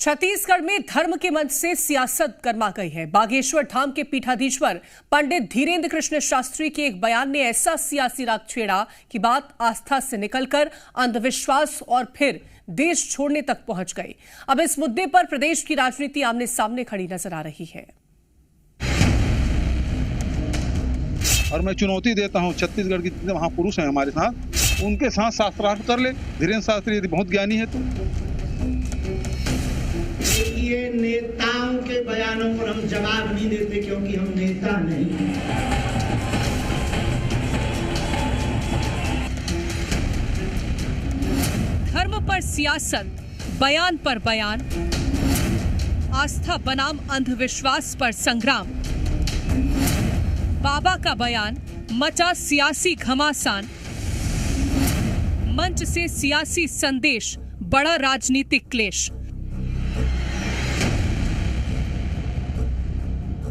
छत्तीसगढ़ में धर्म के मंच से सियासत गर्मा गई है। बागेश्वर धाम के पीठाधीश्वर पंडित धीरेन्द्र कृष्ण शास्त्री के एक बयान ने ऐसा सियासी राग छेड़ा कि बात आस्था से निकलकर अंधविश्वास और फिर देश छोड़ने तक पहुंच गई। अब इस मुद्दे पर प्रदेश की राजनीति आमने सामने खड़ी नजर आ रही है। और मैं चुनौती देता हूं छत्तीसगढ़ के जितने महापुरुष हैं हमारे साथ, उनके साथ शास्त्रार्थ कर ले। धीरेन्द्र शास्त्री यदि बहुत ज्ञानी है तो ये नेताओं के बयानों पर हम जवाब नहीं देते, क्योंकि हम नेता नहीं हैं। धर्म पर सियासत, बयान पर बयान, आस्था बनाम अंधविश्वास पर संग्राम। बाबा का बयान मचा सियासी घमासान, मंच से सियासी संदेश, बड़ा राजनीतिक क्लेश।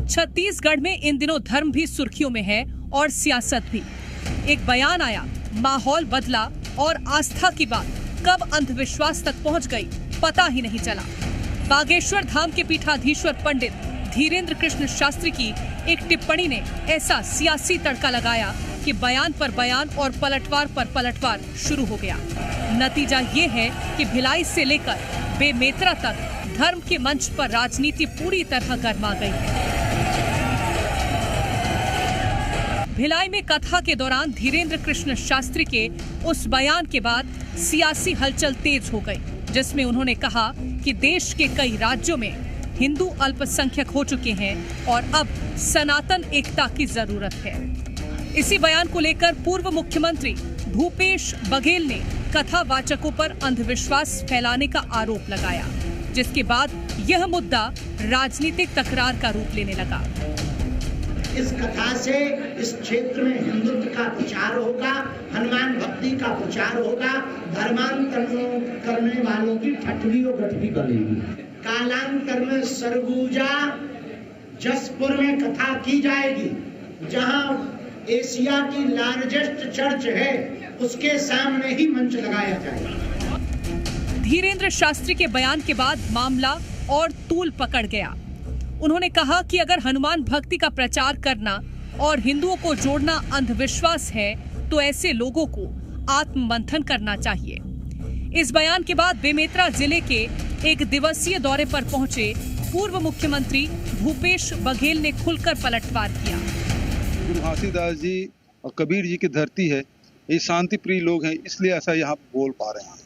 छत्तीसगढ़ में इन दिनों धर्म भी सुर्खियों में है और सियासत भी। एक बयान आया, माहौल बदला और आस्था की बात कब अंधविश्वास तक पहुंच गई पता ही नहीं चला। बागेश्वर धाम के पीठाधीश्वर पंडित धीरेन्द्र कृष्ण शास्त्री की एक टिप्पणी ने ऐसा सियासी तड़का लगाया कि बयान पर बयान और पलटवार पर पलटवार शुरू हो गया। नतीजा ये है कि भिलाई से लेकर बेमेतरा तक धर्म के मंच पर राजनीति पूरी तरह गर्मा गई है। भिलाई में कथा के दौरान धीरेन्द्र कृष्ण शास्त्री के उस बयान के बाद सियासी हलचल तेज हो गई, जिसमें उन्होंने कहा कि देश के कई राज्यों में हिंदू अल्पसंख्यक हो चुके हैं और अब सनातन एकता की जरूरत है। इसी बयान को लेकर पूर्व मुख्यमंत्री भूपेश बघेल ने कथावाचकों पर अंधविश्वास फैलाने का आरोप लगाया, जिसके बाद यह मुद्दा राजनीतिक तकरार का रूप लेने लगा। इस कथा से इस क्षेत्र में हिंदुत्व का प्रचार होगा, हनुमान भक्ति का प्रचार होगा, धर्मांतरण करने वालों की ठठवी और गठवी बनेगी। कालांतर में सरगुजा जसपुर में कथा की जाएगी, जहां एशिया की लार्जेस्ट चर्च है, उसके सामने ही मंच लगाया जाएगा। धीरेन्द्र शास्त्री के बयान के बाद मामला और तूल पकड़ गया। उन्होंने कहा कि अगर हनुमान भक्ति का प्रचार करना और हिंदुओं को जोड़ना अंधविश्वास है, तो ऐसे लोगों को आत्ममंथन करना चाहिए। इस बयान के बाद बेमेतरा जिले के एक दिवसीय दौरे पर पहुंचे पूर्व मुख्यमंत्री भूपेश बघेल ने खुलकर पलटवार किया। गुरु घासीदास जी और कबीर जी की धरती है, ये शांति प्रिय लोग हैं, इसलिए ऐसा यहाँ बोल पा रहे हैं।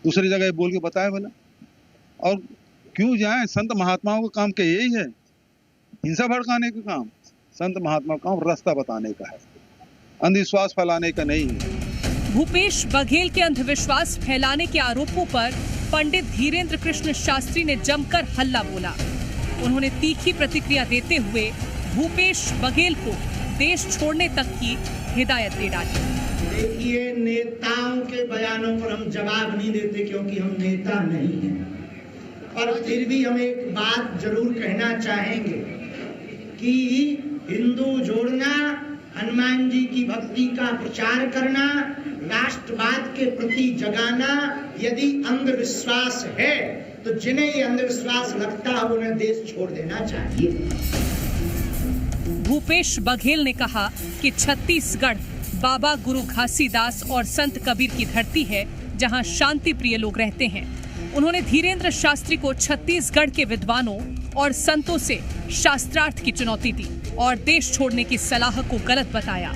दूसरी जगह बोल के बताए भला, और क्यों जाएं? संत महात्माओं का काम क्या यही है? हिंसा भड़काने का काम? संत महात्मा का काम रास्ता बताने का है, अंधविश्वास फैलाने का नहीं है। भूपेश बघेल के अंधविश्वास फैलाने के आरोपों पर पंडित धीरेन्द्र कृष्ण शास्त्री ने जमकर हल्ला बोला। उन्होंने तीखी प्रतिक्रिया देते हुए भूपेश बघेल को देश छोड़ने तक की हिदायत दे डाली। देखिए, नेताओं के बयानों पर हम जवाब नहीं देते, क्योंकि हम नेता नहीं हैं। और फिर भी हम एक बात जरूर कहना चाहेंगे कि हिंदू जोड़ना, हनुमान जी की भक्ति का प्रचार करना, राष्ट्रवाद के प्रति जगाना यदि अंधविश्वास है, तो जिन्हें ये अंधविश्वास लगता है उन्हें देश छोड़ देना चाहिए। भूपेश बघेल ने कहा कि छत्तीसगढ़ बाबा गुरु घासीदास और संत कबीर की धरती है, जहां शांति प्रिय लोग रहते हैं। उन्होंने धीरेन्द्र शास्त्री को छत्तीसगढ़ के विद्वानों और संतों से शास्त्रार्थ की चुनौती दी और देश छोड़ने की सलाह को गलत बताया।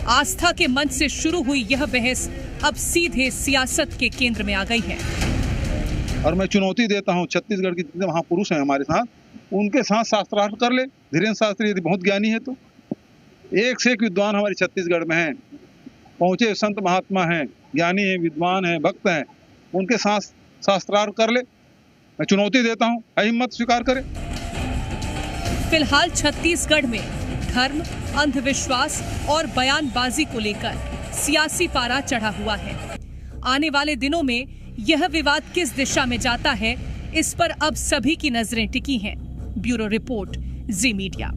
आस्था के मंच से शुरू हुई यह बहस अब सीधे सियासत के केंद्र में आ गई है। और मैं चुनौती देता हूं छत्तीसगढ़ के जितने महापुरुष हैं हमारे साथ, उनके साथ शास्त्रार्थ कर ले। धीरेन्द्र शास्त्री यदि बहुत ज्ञानी है तो एक से एक विद्वान हमारे छत्तीसगढ़ में हैं, पहुंचे संत महात्मा हैं, ज्ञानी हैं, विद्वान हैं, भक्त हैं, उनके साथ शास्त्रार्थ कर ले। मैं चुनौती देता हूं, हिम्मत स्वीकार करें। फिलहाल छत्तीसगढ़ में धर्म, अंधविश्वास और बयानबाजी को लेकर सियासी पारा चढ़ा हुआ है। आने वाले दिनों में यह विवाद किस दिशा में जाता है, इस पर अब सभी की नजरें टिकी हैं। ब्यूरो रिपोर्ट, जी मीडिया।